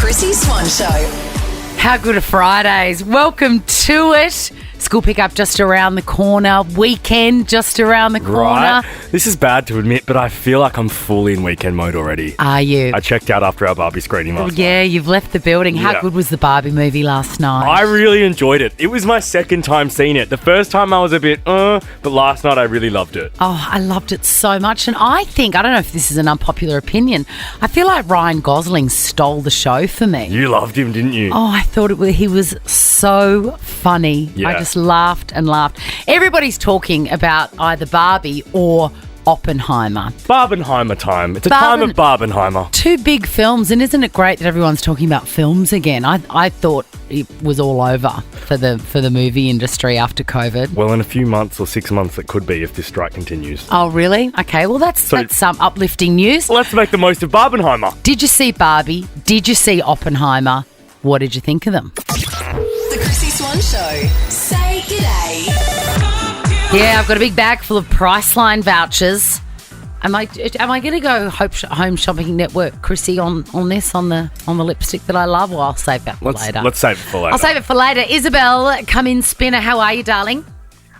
Chrissie Swan Show. How good are Fridays? Welcome to it. School pickup just around the corner. Weekend just around the corner. Right. This is bad to admit, but I feel like I'm fully in weekend mode already. Are you? I checked out after our Barbie screening last night. Yeah, you've left the building. How Yeah. good was the Barbie movie last night? I really enjoyed it. It was my second time seeing it. The first time I was a bit, but last night I really loved it. Oh, I loved it so much. And I don't know if this is an unpopular opinion, I feel like Ryan Gosling stole the show for me. You loved him, didn't you? Oh, I thought he was so funny. Yeah. I just laughed and laughed. Everybody's talking about either Barbie or Oppenheimer. Barbenheimer time. It's a time of Barbenheimer. Two big films, and isn't it great that everyone's talking about films again? I thought it was all over for the movie industry after COVID. Well, in a few months or 6 months it could be if this strike continues. Oh, really? Okay, well, that's some uplifting news. Let's make the most of Barbenheimer. Did you see Barbie? Did you see Oppenheimer? What did you think of them? The Chrissie Swan Show. Say g'day. Yeah, I've got a big bag full of Priceline vouchers. Am I going to go Home Shopping Network, Chrissy, on the lipstick that I love? Well, I'll save that for later. Let's save it for later. I'll save it for later. Isabel, come in, Spinner. How are you, darling?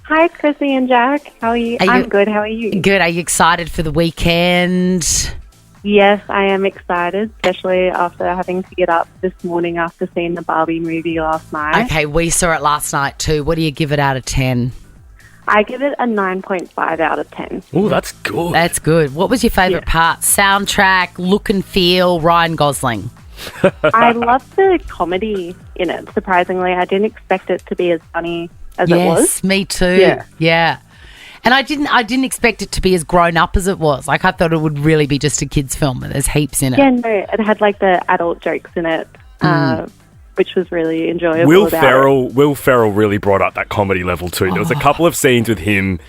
Hi, Chrissy and Jack. How are you? I'm good. How are you? Good. Are you excited for the weekend? Yes, I am excited, especially after having to get up this morning after seeing the Barbie movie last night. Okay, we saw it last night too. What do you give it out of 10? I give it a 9.5 out of 10. Oh, that's good. That's good. What was your favourite part? Soundtrack, look and feel, Ryan Gosling. I loved the comedy in it, surprisingly. I didn't expect it to be as funny as it was. Yes, me too. Yeah. And I didn't expect it to be as grown up as it was. Like, I thought it would really be just a kids' film, and there's heaps in it. Yeah, no, it had like the adult jokes in it, which was really enjoyable. Will Ferrell really brought up that comedy level too. There was a couple of scenes with him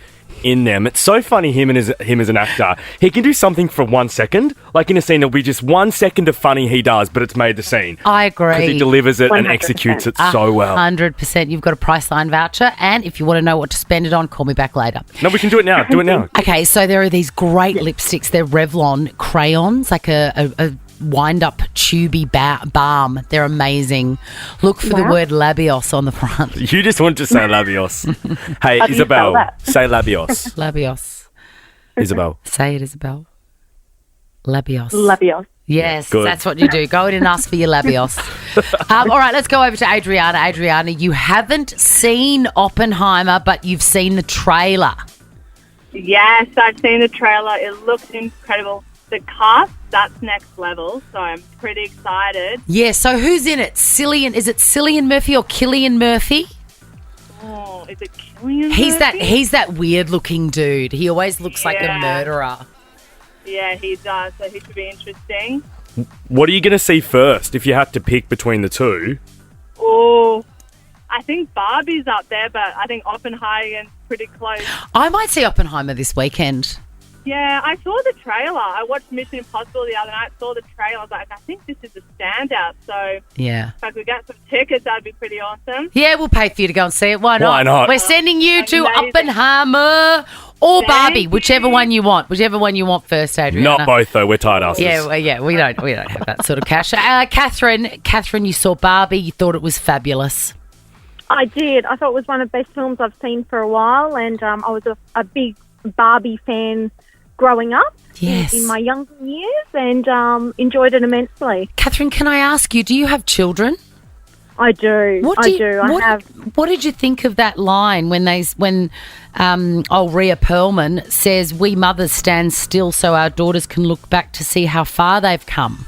in them. It's so funny, him as an actor. He can do something for 1 second. Like in a scene, there'll be just 1 second of funny he does, but it's made the scene. I agree. Because he delivers it and 100%. executes it so well. 100%. You've got a Priceline voucher, and if you want to know what to spend it on, call me back later. No, we can do it now. Do it now. Okay, so there are these great lipsticks. They're Revlon crayons, like a wind-up tubey balm. They're amazing. Look for the word Labios on the front. You just want to say Labios. Hey, How do you Isabel, spell that? say Labios. Labios. Isabel. Say it, Isabel. Labios. Labios. Yes, Good. that's what you do. Go in and ask for your Labios. All right, let's go over to Adriana. Adriana, you haven't seen Oppenheimer, but you've seen the trailer. Yes, I've seen the trailer. It looks incredible. The cast, that's next level, so I'm pretty excited. Yeah, so who's in it? Is it Cillian Murphy or Cillian Murphy? Oh, is it Cillian Murphy? He's that weird looking dude. He always looks like a Yeah. murderer. Yeah, he does, so he should be interesting. What are you going to see first if you had to pick between the two? Oh, I think Barbie's up there, but I think Oppenheimer's pretty close. I might see Oppenheimer this weekend. Yeah, I saw the trailer. I watched Mission Impossible the other night, saw the trailer. I was like, I think this is a standout. So Yeah. if I could get some tickets, that'd be pretty awesome. Yeah, we'll pay for you to go and see it. Why not? Why not? We're sending you to Amazing. Oppenheimer or Thank Barbie, you. whichever one you want. Whichever one you want first, Adriana. Not both, though. We're tight asses. Yeah, we don't have that sort of cash. Catherine, you saw Barbie. You thought it was fabulous. I did. I thought it was one of the best films I've seen for a while, and I was a big Barbie fan growing up Yes. in my younger years, and enjoyed it immensely. Catherine, can I ask you, do you have children? I do. I have. What did you think of that line when Rhea Perlman says, "We mothers stand still so our daughters can look back to see how far they've come"?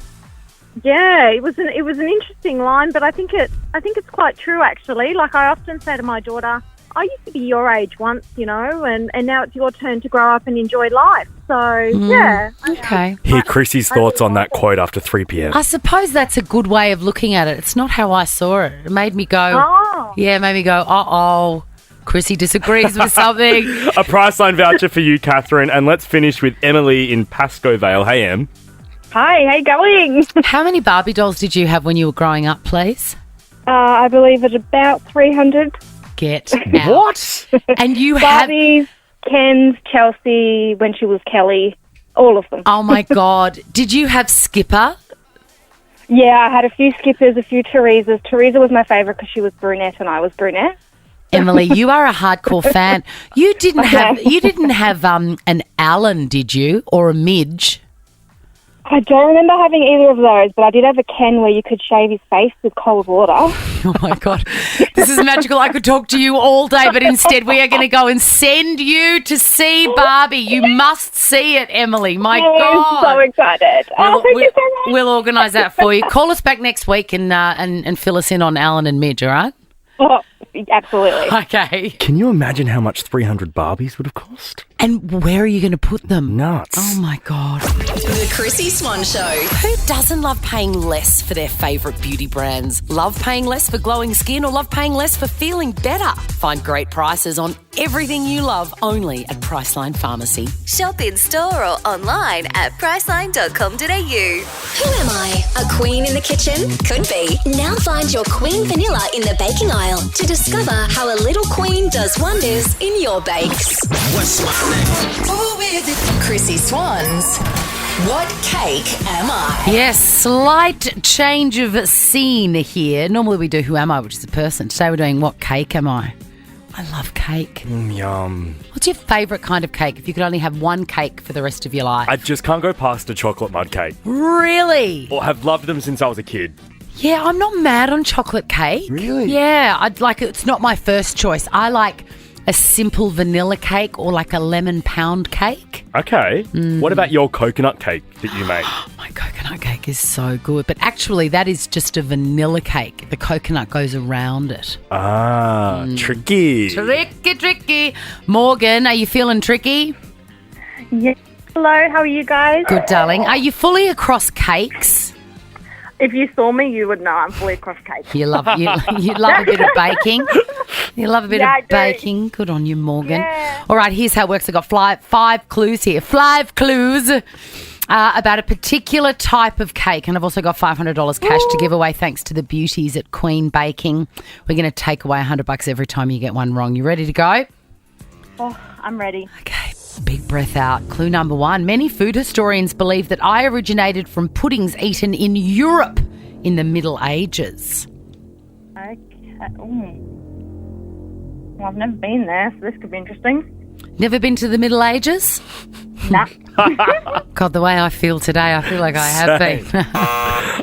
Yeah, it was an interesting line, but I think it's quite true actually. Like I often say to my daughter, I used to be your age once, and now it's your turn to grow up and enjoy life. So, yeah. Okay. Hear Chrissie's thoughts on that quote after 3 p.m. I suppose that's a good way of looking at it. It's not how I saw it. It made me go, uh-oh, Chrissie disagrees with something. A Priceline voucher for you, Catherine. And let's finish with Emily in Pascoe Vale. Hey, Em. Hi, how you going? How many Barbie dolls did you have when you were growing up, please? I believe it's about 300. Get out. What? And you had... Barbies, Ken's, Chelsea, when she was Kelly, all of them. Oh, my God. Did you have Skipper? Yeah, I had a few Skippers, a few Teresas. Teresa was my favourite because she was brunette and I was brunette. Emily, you are a hardcore fan. You didn't have an Alan, did you, or a Midge? I don't remember having either of those, but I did have a Ken where you could shave his face with cold water. Oh, my God. This is magical. I could talk to you all day, but instead we are going to go and send you to see Barbie. You must see it, Emily. My God. I'm so excited. Thank you so much. We'll organise that for you. Call us back next week and fill us in on Alan and Midge, all right? Oh, absolutely. Okay. Can you imagine how much 300 Barbies would have cost? And where are you going to put them? Nuts. Oh, my God. The Chrissie Swan Show. Who doesn't love paying less for their favourite beauty brands? Love paying less for glowing skin or love paying less for feeling better? Find great prices on everything you love only at Priceline Pharmacy. Shop in store or online at priceline.com.au. Who am I? A queen in the kitchen? Could be. Now find your queen vanilla in the baking aisle to discover how a little queen does wonders in your bakes. What's my name? Chrissie Swans. What cake am I? Yes, slight change of scene here. Normally we do Who Am I, which is a person. Today we're doing What Cake Am I? I love cake. Yum. What's your favourite kind of cake if you could only have one cake for the rest of your life? I just can't go past a chocolate mud cake. Really? Or have loved them since I was a kid. Yeah, I'm not mad on chocolate cake. Really? Yeah, I'd like it's not my first choice. I like a simple vanilla cake or like a lemon pound cake. Okay. What about your coconut cake that you make? My coconut cake is so good. But actually, that is just a vanilla cake. The coconut goes around it. Ah, tricky. Tricky. Morgan, are you feeling tricky? Yeah. Hello, how are you guys? Good, darling. Are you fully across cakes? If you saw me, you would know I'm fully across cake. You love a bit of baking. You love a bit Yeah, I of do. baking. Good on you, Morgan. Yeah. All right, here's how it works. I've got five clues here. 5 clues about a particular type of cake. And I've also got $500 cash to give away thanks to the beauties at Queen Baking. We're going to take away $100 every time you get one wrong. You ready to go? Oh, I'm ready. Okay, big breath out. Clue number 1. Many food historians believe that I originated from puddings eaten in Europe in the Middle Ages. Okay. Ooh. Well, I've never been there, so this could be interesting. Never been to the Middle Ages? Nah. God, the way I feel today, I feel like I have been.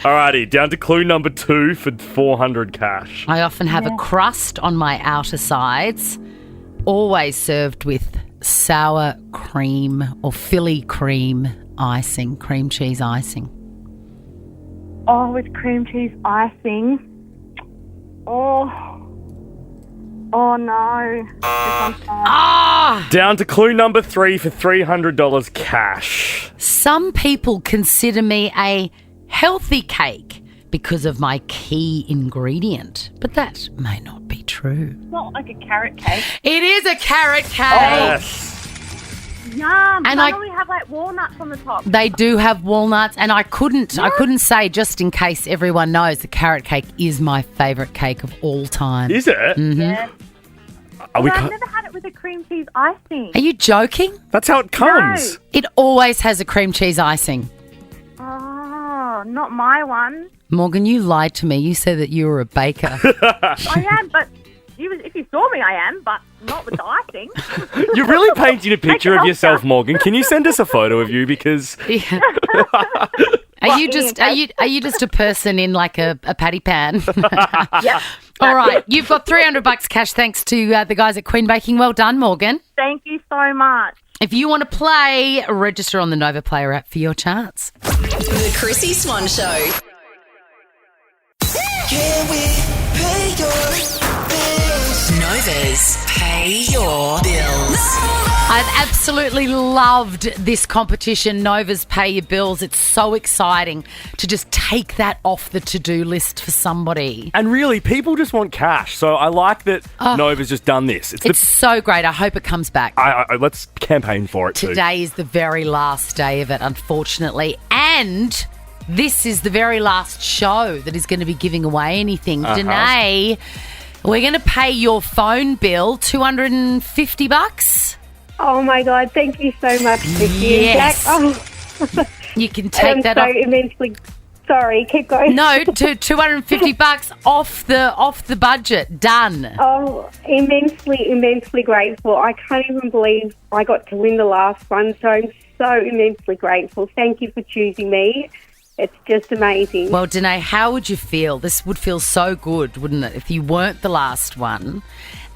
Alrighty, down to clue number 2 for 400 cash. I often have a crust on my outer sides, always served with sour cream or Philly cream icing, cream cheese icing. Oh, with cream cheese icing. Oh no. Down to clue number 3 for $300 cash. Some people consider me a healthy cake because of my key ingredient, but that may not be true. It's not like a carrot cake. It is a carrot cake. Yes. Yum. And I I- normally have like walnuts on the top. They do have walnuts, and I couldn't say, just in case everyone knows, the carrot cake is my favourite cake of all time. Is it? Yeah. Are we But co- I've never had it with a cream cheese icing. Are you joking? That's how it comes. No. It always has a cream cheese icing. Oh, not my one. Morgan, you lied to me. You said that you were a baker. I am, but if you saw me, I am, but not with the icing. You're really painting a picture of help yourself, you. Morgan. Can you send us a photo of you? Because Yeah. Are you just a person in like a patty pan? Yep. All right, you've got $300 cash thanks to the guys at Queen Baking. Well done, Morgan. Thank you so much. If you want to play, register on the Nova Player app for your chance. The Chrissie Swan Show. Can we pay your bills? Nova's Pay Your Bills. I've absolutely loved this competition, Nova's Pay Your Bills. It's so exciting to just take that off the to-do list for somebody. and really, people just want cash. So I like that Nova's just done this. It's so great. I hope it comes back. Let's campaign for it too. Today is the very last day of it, unfortunately. And this is the very last show that is going to be giving away anything. Danae, we're going to pay your phone bill, $250. Oh my God, thank you so much, Chrissie. Yes. Jack. Oh, You can take I'm that so off. immensely Sorry, keep going. No, $250 off the budget. Done. Oh, immensely grateful. I can't even believe I got to win the last one, so I'm so immensely grateful. Thank you for choosing me. It's just amazing. Well, Danae, how would you feel? This would feel so good, wouldn't it, if you weren't the last one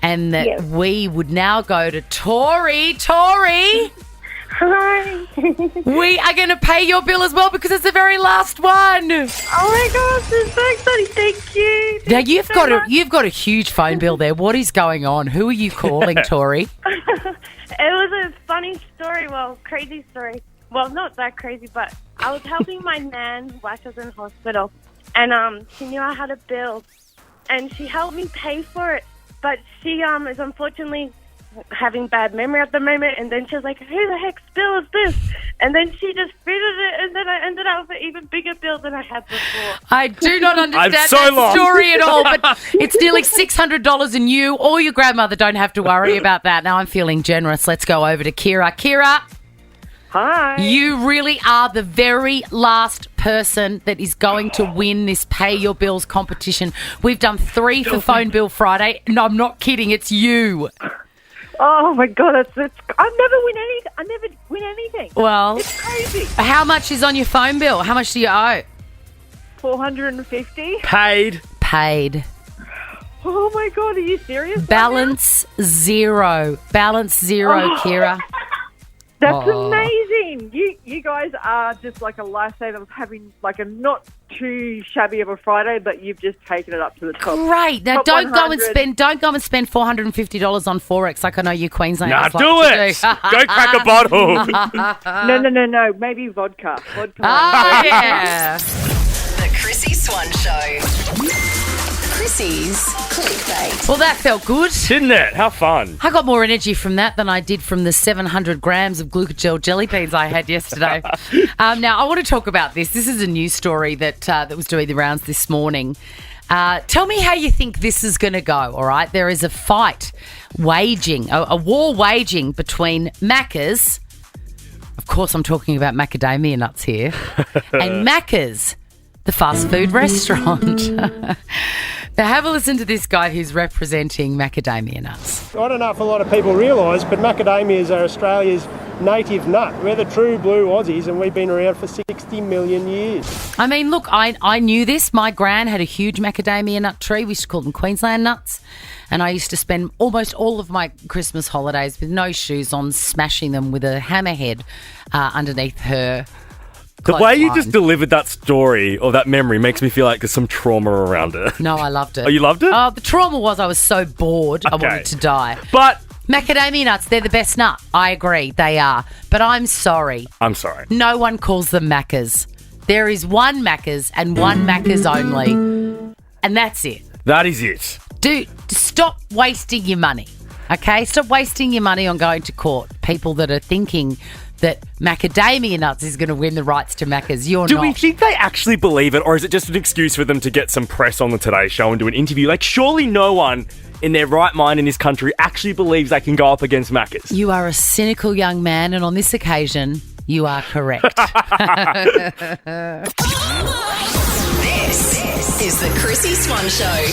and that we would now go to Tori. Tori! Hi. We are going to pay your bill as well because it's the very last one. Oh my gosh, it's so exciting! Thank you. Now you've got a huge phone bill there. What is going on? Who are you calling, Tori? It was a funny story. Well, crazy story. Well, not that crazy, but I was helping my nan while she was in hospital, and she knew I had a bill, and she helped me pay for it. But she is unfortunately having bad memory at the moment, and then she was like, who the heck's bill is this? And then she just fitted it, and then I ended up with an even bigger bill than I had before. I do not understand that story at all, but it's nearly $600 and you or your grandmother don't have to worry about that. Now I'm feeling generous. Let's go over to Kira. Kira. Hi. You really are the very last person that is going to win this Pay Your Bills competition. We've done 3 for Phone Bill Friday. No, I'm not kidding. It's you. Oh my God, I never win anything. Well, it's crazy. How much is on your phone bill? How much do you owe? $450. Paid. Oh my God, are you serious? Balance zero, Kira. That's amazing. You guys are just like a lifesaver of having like a not too shabby of a Friday, but you've just taken it up to the top. Great. Now top don't 100. go and spend $450 on Forex like I know you Queenslanders do it. Go crack a bottle. No. Maybe vodka. Oh, yeah. The Chrissie Swan Show. Chrissie's clickbait. Well, that felt good. Didn't it? How fun. I got more energy from that than I did from the 700 grams of glucogel jelly beans I had yesterday. Now, I want to talk about this. This is a news story that was doing the rounds this morning. Tell me how you think this is going to go, all right? There is a fight waging, a war waging between Macca's. Of course, I'm talking about macadamia nuts here. And Macca's, the fast food restaurant. Now, have a listen to this guy who's representing macadamia nuts. I don't know if a lot of people realise, but macadamias are Australia's native nut. We're the true blue Aussies, and we've been around for 60 million years. I mean, look, I knew this. My gran had a huge macadamia nut tree. We used to call them Queensland nuts. And I used to spend almost all of my Christmas holidays with no shoes on, smashing them with a hammerhead underneath her. The way you just delivered that story or that memory makes me feel like there's some trauma around it. No, I loved it. Oh, you loved it? The trauma was I was so bored I wanted to die. But macadamia nuts, they're the best nut. I agree, they are. But I'm sorry. No one calls them Maccas. There is one Macca's and one Macca's only. And that's it. That is it. Dude, stop wasting your money, okay? Stop wasting your money on going to court. People that are thinking that macadamia nuts is going to win the rights to Macca's. You're not. Do we think they actually believe it, or is it just an excuse for them to get some press on the Today Show and do an interview? Like, surely no one in their right mind in this country actually believes they can go up against Macca's. You are a cynical young man, and on this occasion, you are correct. This is the Chrissie Swan Show.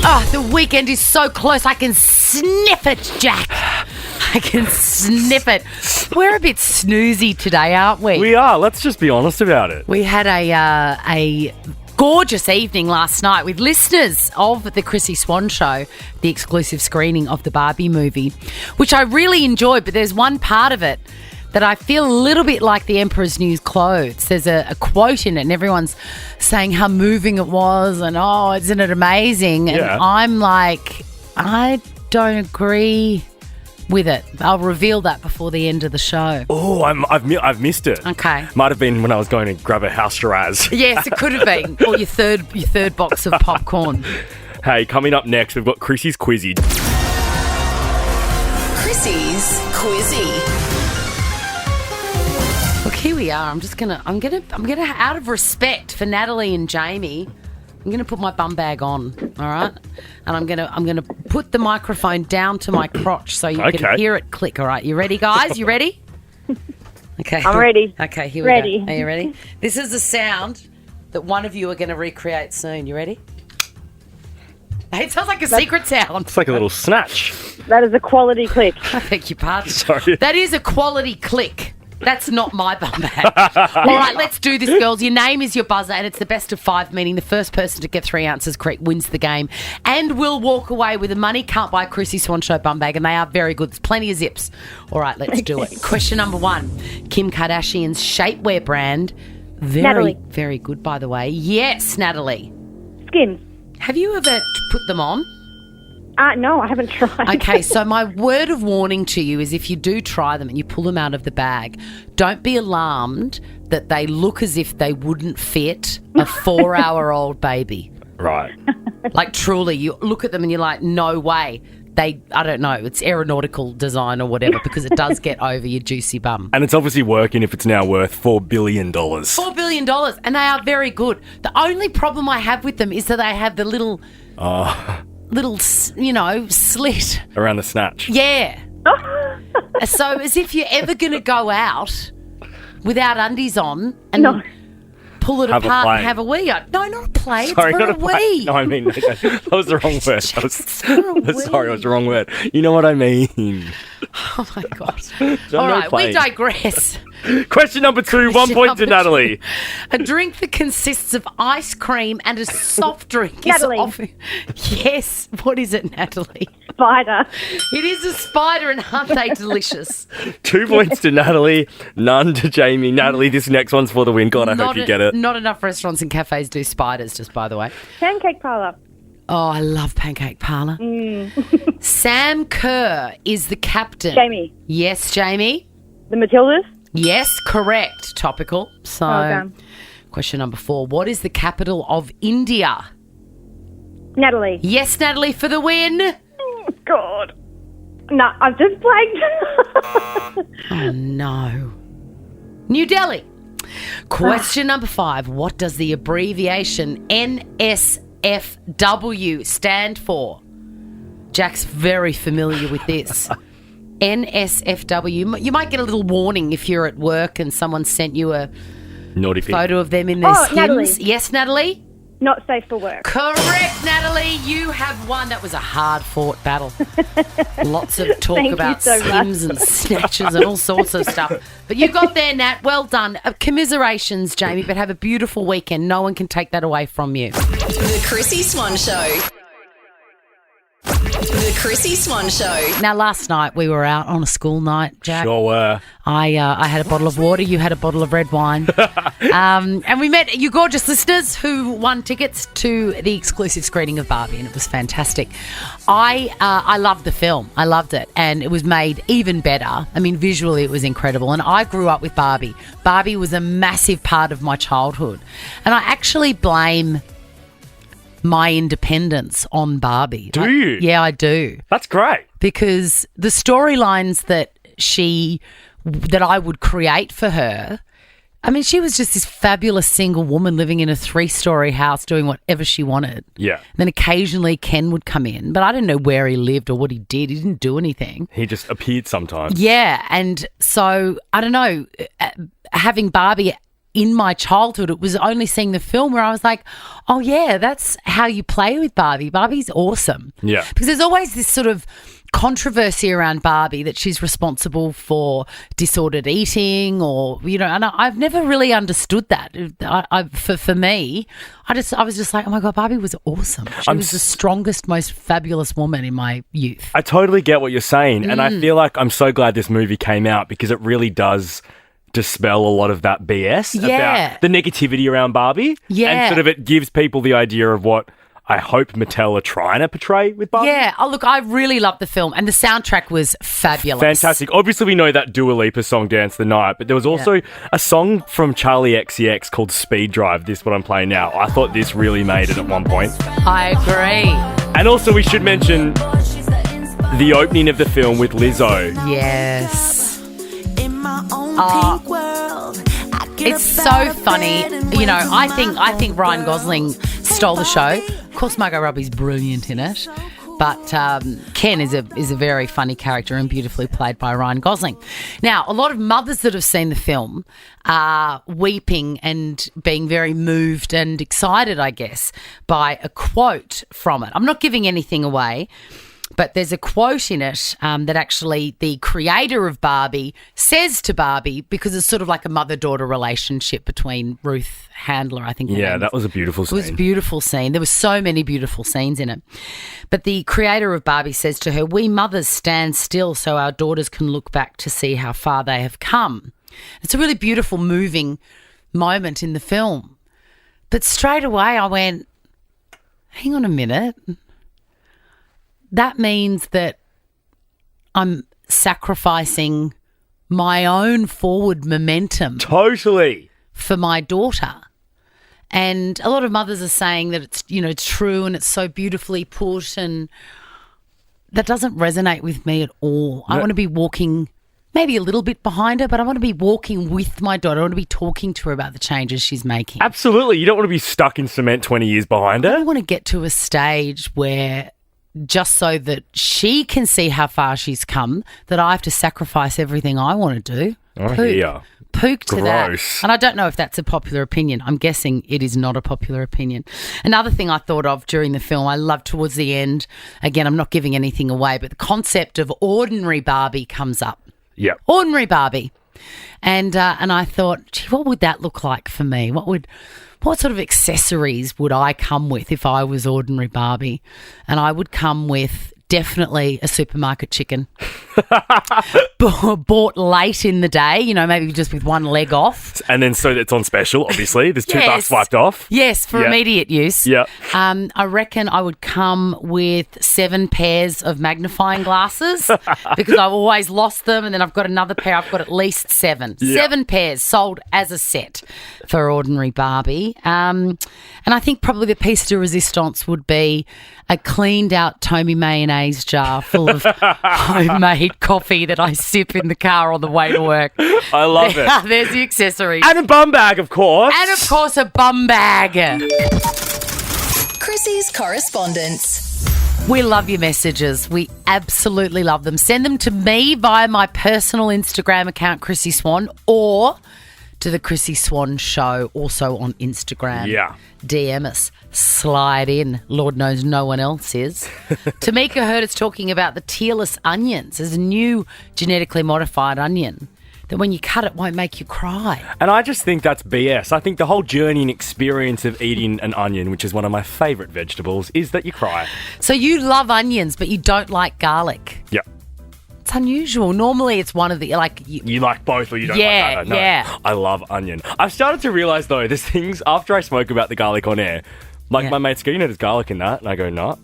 Oh, the weekend is so close. I can sniff it, Jack. I can sniff it. We're a bit snoozy today, aren't we? We are. Let's just be honest about it. We had a gorgeous evening last night with listeners of the Chrissie Swan Show, the exclusive screening of the Barbie movie, which I really enjoyed, but there's one part of it that I feel a little bit like the Emperor's New Clothes. There's a quote in it and everyone's saying how moving it was and, oh, isn't it amazing? And I'm like, I don't agree with it. I'll reveal that before the end of the show. Oh, I've missed it. Okay. Might have been when I was going to grab a house Shiraz. Yes, it could have been. Or your third box of popcorn. Hey, coming up next, we've got Chrissie's Quizzie. Chrissie's Quizzie. Look, here we are. I'm gonna out of respect for Natalie and Jamie, I'm gonna put my bum bag on, all right? And I'm gonna put the microphone down to my crotch so you can hear it click, all right? You ready, guys? You ready? Okay. I'm ready. Okay, here we go. Are you ready? This is the sound that one of you are going to recreate soon. You ready? It sounds like a secret sound. It's like a little snatch. That is a quality click. I beg your pardon. Sorry. That is a quality click. That's not my bum bag. All right, let's do this, girls. Your name is your buzzer, and it's the best of 5, meaning the first person to get 3 answers correct wins the game and will walk away with a Money Can't Buy Chrissie Swan Show bum bag, and they are very good. There's plenty of zips. All right, let's do it. Question number 1. Kim Kardashian's shapewear brand. Natalie. Very good, by the way. Yes, Natalie. Skims. Have you ever put them on? No, I haven't tried. Okay, so my word of warning to you is if you do try them and you pull them out of the bag, don't be alarmed that they look as if they wouldn't fit a 4-hour-old baby. Right. Like, truly, you look at them and you're like, no way. I don't know, it's aeronautical design or whatever, because it does get over your juicy bum. And it's obviously working if it's now worth $4 billion. $4 billion, and they are very good. The only problem I have with them is that they have the little, slit. Around the snatch. Yeah. So as if you're ever going to go out without undies on and pull it apart and have a wee. No, not a play. Sorry, it's for not a a play. wee. No, I mean, that was the wrong word. Sorry, it was the wrong word. You know what I mean. Oh, my God. All right, we digress. Question number 2, 1 point to Natalie. A drink that consists of ice cream and a soft drink. Natalie. Yes. What is it, Natalie? Spider. It is a spider, and aren't they delicious? 2 points to Natalie, none to Jamie. Natalie, this next one's for the win. God, I hope you get it. Not enough restaurants and cafes do spiders, just by the way. Pancake parlour. Oh, I love Pancake Parlour. Sam Kerr is the captain. Jamie. Yes, Jamie. The Matildas. Yes, correct. Topical. So, question number 4. What is the capital of India? Natalie. Yes, Natalie, for the win. Oh, God. No, I've just blanked. Oh, no. New Delhi. Question number 5. What does the abbreviation NSFW stand for? Jack's very familiar with this. NSFW. You might get a little warning if you're at work and someone sent you a naughty photo of them in their skins. Natalie. Yes, Natalie? Not safe for work. Correct, Natalie. You have won. That was a hard-fought battle. Lots of talk Thank about you so skims and snatches and all sorts of stuff. But you got there, Nat. Well done. Commiserations, Jamie, but have a beautiful weekend. No one can take that away from you. The Chrissie Swan Show. The Chrissie Swan Show. Now, last night we were out on a school night, Jack. Sure were. I had a bottle of water. You had a bottle of red wine. And we met you gorgeous listeners who won tickets to the exclusive screening of Barbie, and it was fantastic. I loved the film. I loved it. And it was made even better. I mean, visually it was incredible. And I grew up with Barbie. Barbie was a massive part of my childhood. And I actually blame my independence on Barbie. Do you? Yeah, I do. That's great. Because the storylines that I would create for her, I mean, she was just this fabulous single woman living in a 3-story house doing whatever she wanted. Yeah. Then occasionally Ken would come in, but I didn't know where he lived or what he did. He didn't do anything. He just appeared sometimes. Yeah, and so, I don't know, having Barbie in my childhood, it was only seeing the film where I was like, oh, yeah, that's how you play with Barbie. Barbie's awesome. Yeah. Because there's always this sort of controversy around Barbie that she's responsible for disordered eating or, you know, and I've never really understood that. For me, I was just like, oh, my God, Barbie was awesome. She was the strongest, most fabulous woman in my youth. I totally get what you're saying. And I feel like I'm so glad this movie came out because it really does dispel a lot of that BS about the negativity around Barbie. Yeah. And sort of it gives people the idea of what I hope Mattel are trying to portray with Barbie. Yeah. Oh, look, I really loved the film and the soundtrack was fabulous. Fantastic. Obviously, we know that Dua Lipa song, Dance the Night, but there was also a song from Charlie XCX called Speed Drive, this what I'm playing now. I thought this really made it at one point. I agree. And also we should mention the opening of the film with Lizzo. Yes. It's so funny. You know, I think Ryan Gosling stole the show. Of course, Margot Robbie's brilliant in it. But Ken is a very funny character and beautifully played by Ryan Gosling. Now, a lot of mothers that have seen the film are weeping and being very moved and excited, I guess, by a quote from it. I'm not giving anything away, but there's a quote in it that actually the creator of Barbie says to Barbie, because it's sort of like a mother-daughter relationship between Ruth Handler, I think. Yeah, that was a beautiful scene. It was a beautiful scene. There were so many beautiful scenes in it. But the creator of Barbie says to her, "We mothers stand still so our daughters can look back to see how far they have come." It's a really beautiful, moving moment in the film. But straight away I went, hang on a minute. That means that I'm sacrificing my own forward momentum. Totally. For my daughter. And a lot of mothers are saying that it's, it's true and it's so beautifully put, and that doesn't resonate with me at all. I want to be walking maybe a little bit behind her, but I want to be walking with my daughter. I want to be talking to her about the changes she's making. Absolutely. You don't want to be stuck in cement 20 years behind her. I want to get to a stage where, just so that she can see how far she's come, that I have to sacrifice everything I want to do. Pook to that. And I don't know if that's a popular opinion. I'm guessing it is not a popular opinion. Another thing I thought of during the film, I loved towards the end, again, I'm not giving anything away, but the concept of ordinary Barbie comes up. Yeah. Ordinary Barbie. And I thought, gee, what would that look like for me? What sort of accessories would I come with if I was ordinary Barbie? And I would come with definitely a supermarket chicken. Bought late in the day, maybe just with one leg off. And then so it's on special, obviously. There's $2 swiped off. Yes, for immediate use. Yeah. I reckon I would come with 7 pairs of magnifying glasses because I've always lost them, and then I've got another pair. I've got at least 7. Yeah. 7 pairs sold as a set for ordinary Barbie. And I think probably the piece de resistance would be a cleaned out Tommy mayonnaise jar full of homemade coffee that I sip in the car on the way to work. I love it. There's the accessories. And a bum bag, of course. And, of course, a bum bag. Chrissie's correspondence. We love your messages. We absolutely love them. Send them to me via my personal Instagram account, Chrissie Swan, or to the Chrissie Swan Show, also on Instagram. Yeah. DM us. Slide in. Lord knows no one else is. Tamika heard us talking about the tearless onions. There's a new genetically modified onion that when you cut it won't make you cry. And I just think that's BS. I think the whole journey and experience of eating an onion, which is one of my favourite vegetables, is that you cry. So you love onions, but you don't like garlic. Yeah. It's unusual. Normally it's one of the, You like both or you don't like either? No, yeah. I love onion. I've started to realise, though, there's things, after I spoke about the garlic on air, my mates go, there's garlic in that. And I go, nah.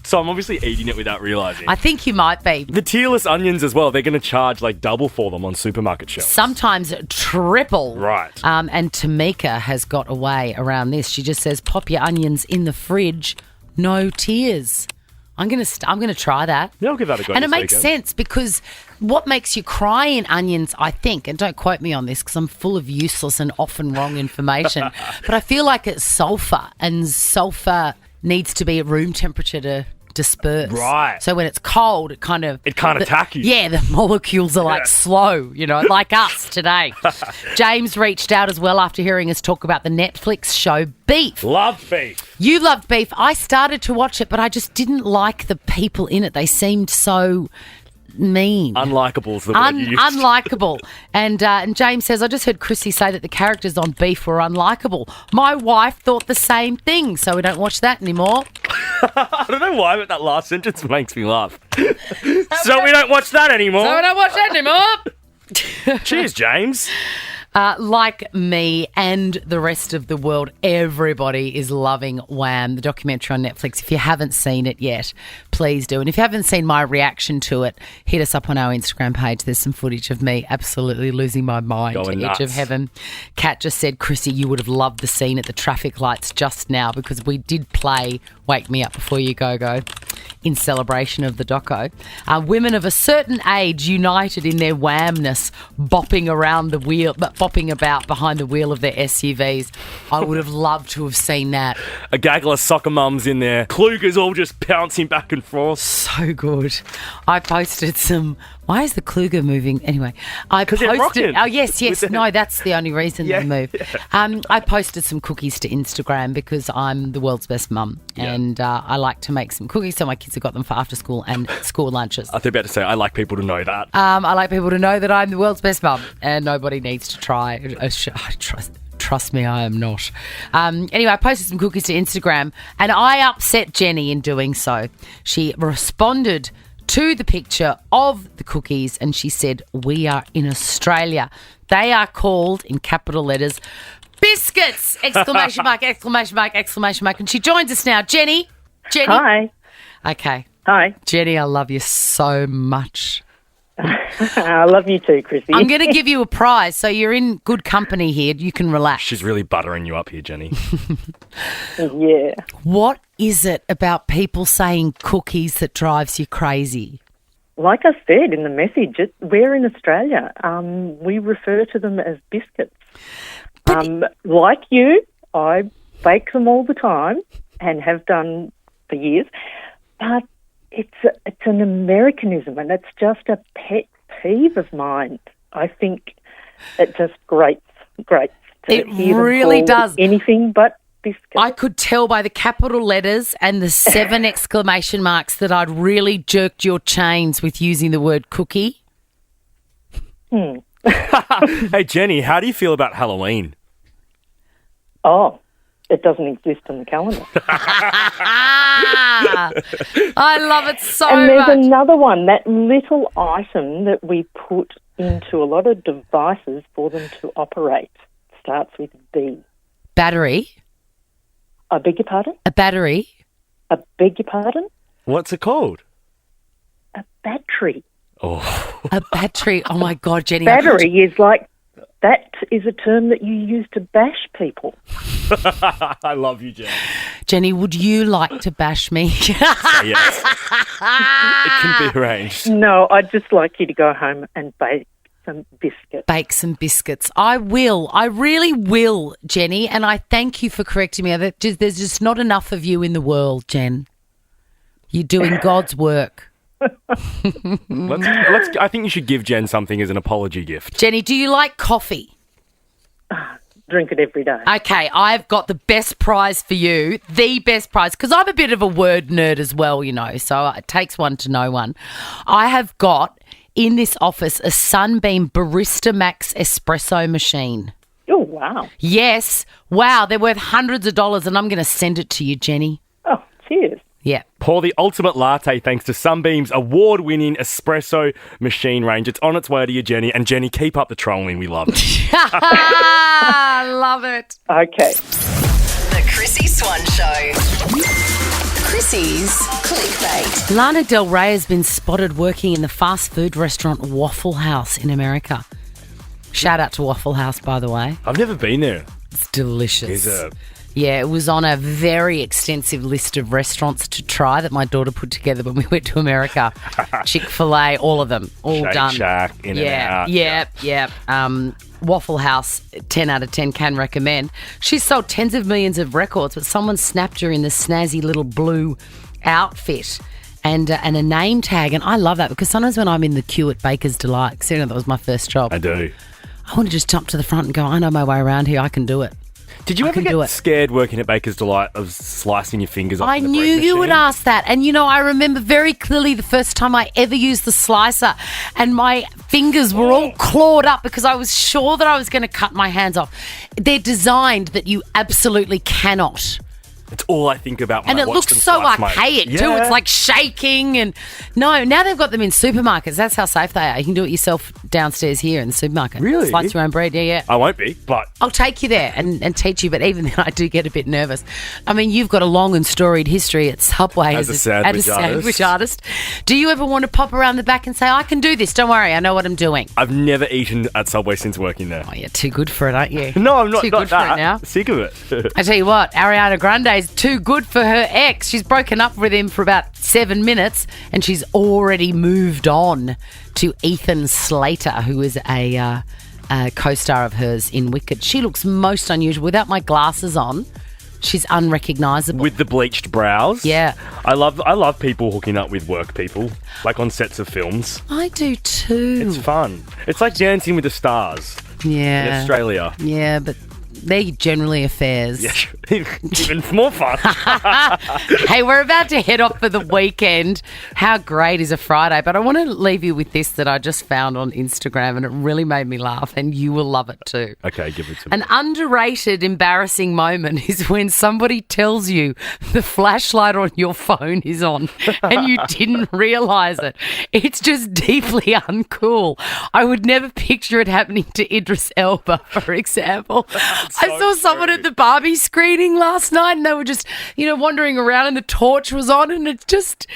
So I'm obviously eating it without realising. I think you might be. The tearless onions as well, they're going to charge double for them on supermarket shelves. Sometimes triple. Right. And Tamika has got away around this. She just says, pop your onions in the fridge, no tears. I'm gonna try that. Yeah, I'll give that a go. And it makes sense because what makes you cry in onions, I think, and don't quote me on this because I'm full of useless and often wrong information, but I feel like it's sulfur, and sulfur needs to be at room temperature to disperse. Right. So when it's cold, it can't attack you. Yeah, the molecules are slow, like us today. James reached out as well after hearing us talk about the Netflix show Beef. Love Beef. You loved Beef. I started to watch it, but I just didn't like the people in it. They seemed so mean. Unlikeable is the word you used. Unlikable. And James says, I just heard Chrissie say that the characters on Beef were unlikable. My wife thought the same thing, so we don't watch that anymore. I don't know why, but that last sentence makes me laugh. So we don't watch that anymore. So we don't watch that anymore. Cheers, James. Like me and the rest of the world, everybody is loving Wham, the documentary on Netflix. If you haven't seen it yet, please do. And if you haven't seen my reaction to it, hit us up on our Instagram page. There's some footage of me absolutely losing my mind Going to nuts. Edge of Heaven. Kat just said, Chrissie, you would have loved the scene at the traffic lights just now because we did play Wake Me Up Before You Go in celebration of the doco. Women of a certain age united in their whamness, bopping about behind the wheel of their SUVs. I would have loved to have seen that. A gaggle of soccer mums in there. Klugers all just bouncing back and for. So good. I posted some. Why is the Kluger moving? Anyway, I 'Cause they're posted. rocking. Oh yes. No, that's the only reason they move. I posted some cookies to Instagram because I'm the world's best mum, and I like to make some cookies. So my kids have got them for after school and school lunches. I was about to say, I like people to know that. I like people to know that I'm the world's best mum, and nobody needs to try. Trust me, I am not. Anyway, I posted some cookies to Instagram, and I upset Jenny in doing so. She responded to the picture of the cookies, and she said, "We are in Australia. They are called, in capital letters, biscuits!" Exclamation mark, exclamation mark, exclamation mark. And she joins us now. Jenny? Hi. Okay. Hi. Jenny, I love you so much. I love you too, Chrissie. I'm going to give you a prize, so you're in good company here. You can relax. She's really buttering you up here, Jenny. Yeah. What is it about people saying cookies that drives you crazy? Like I said in the message, we're in Australia. We refer to them as biscuits. Like you, I bake them all the time and have done for years, but it's an Americanism, and it's just a pet peeve of mine. I think it just grates. It really does. Anything but biscuits. I could tell by the capital letters and the 7 exclamation marks that I'd really jerked your chains with using the word cookie. Hey, Jenny, how do you feel about Halloween? Oh, it doesn't exist in the calendar. I love it so much. And there's another one, that little item that we put into a lot of devices for them to operate. Starts with B. Battery? I beg your pardon? A battery? I beg your pardon? What's it called? A battery. Oh. A battery. Oh, my God, Jenny. Battery is like, that is a term that you use to bash people. I love you, Jenny. Jenny, would you like to bash me? Yes. It can be arranged. No, I'd just like you to go home and bake some biscuits. Bake some biscuits. I will. I really will, Jenny, and I thank you for correcting me. There's just not enough of you in the world, Jen. You're doing God's work. I think you should give Jen something as an apology gift. Jenny, do you like coffee? Drink it every day. Okay, I've got the best prize for you, the best prize, because I'm a bit of a word nerd as well, you know, so it takes one to know one. I have got in this office a Sunbeam Barista Max espresso machine. Oh, wow. Yes. Wow, they're worth hundreds of dollars, and I'm going to send it to you, Jenny. Oh, cheers. Yeah. Pour the ultimate latte thanks to Sunbeam's award-winning espresso machine range. It's on its way to you, Jenny. And Jenny, keep up the trolling. We love it. I love it. Okay. The Chrissie Swan Show. Chrissie's Clickbait. Lana Del Ray has been spotted working in the fast food restaurant Waffle House in America. Shout out to Waffle House, by the way. I've never been there. It's delicious. Is it? Yeah, it was on a very extensive list of restaurants to try that my daughter put together when we went to America. Chick-fil-A, all of them, all Shake done. Shack, In and Out. Yeah. Waffle House, 10 out of 10, can recommend. She's sold tens of millions of records, but someone snapped her in the snazzy little blue outfit and a name tag. And I love that because sometimes when I'm in the queue at Baker's Delight, because that was my first job. I do. I want to just jump to the front and go, I know my way around here, I can do it. Did you ever get scared working at Baker's Delight of slicing your fingers off? I in the knew bread you would machine? ask that. And, you know, I remember very clearly the first time I ever used the slicer and my fingers were all clawed up because I was sure that I was going to cut my hands off. They're designed that you absolutely cannot. It's all I think about when And I it watch looks them so slice archaic too. Yeah. It's like shaking and no, now they've got them in supermarkets. That's how safe they are. You can do it yourself downstairs here in the supermarket. Really? Slice your own bread, yeah. I won't be, but... I'll take you there and teach you, but even then I do get a bit nervous. I mean, you've got a long and storied history at Subway As a sandwich artist. Do you ever want to pop around the back and say, I can do this, don't worry, I know what I'm doing? I've never eaten at Subway since working there. Oh, you're too good for it, aren't you? No, I'm not. Too not good that. for it now. Sick of it. I tell you what, Ariana Grande is too good for her ex. She's broken up with him for about 7 minutes and she's already moved on to Ethan Slater, who is a co-star of hers in Wicked. She looks most unusual. Without my glasses on, She's unrecognisable. With the bleached brows. Yeah. I love people hooking up with work people, like on sets of films. I do too. It's fun. It's like Dancing with the Stars Yeah. in Australia. Yeah, but they're generally affairs. Yeah, even more fun. Hey, we're about to head off for the weekend. How great is a Friday? But I want to leave you with this that I just found on Instagram, and it really made me laugh, and you will love it too. Okay, give it to me. An underrated, embarrassing moment is when somebody tells you the flashlight on your phone is on and you didn't realise it. It's just deeply uncool. I would never picture it happening to Idris Elba, for example. I saw someone at the Barbie screening last night and they were just, wandering around and the torch was on, and it just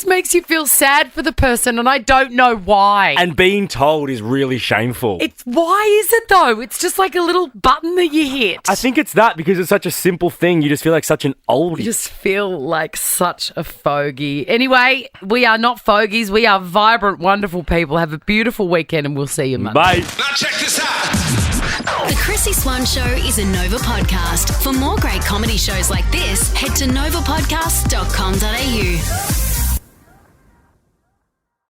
makes you feel sad for the person, and I don't know why. And being told is really shameful. Why is it though? It's just like a little button that you hit. I think it's that because it's such a simple thing. You just feel like such an oldie. You just feel like such a fogey. Anyway, we are not fogies. We are vibrant, wonderful people. Have a beautiful weekend and we'll see you Monday. Bye. Now check this out. The Chrissie Swan Show is a Nova podcast. For more great comedy shows like this, head to novapodcast.com.au.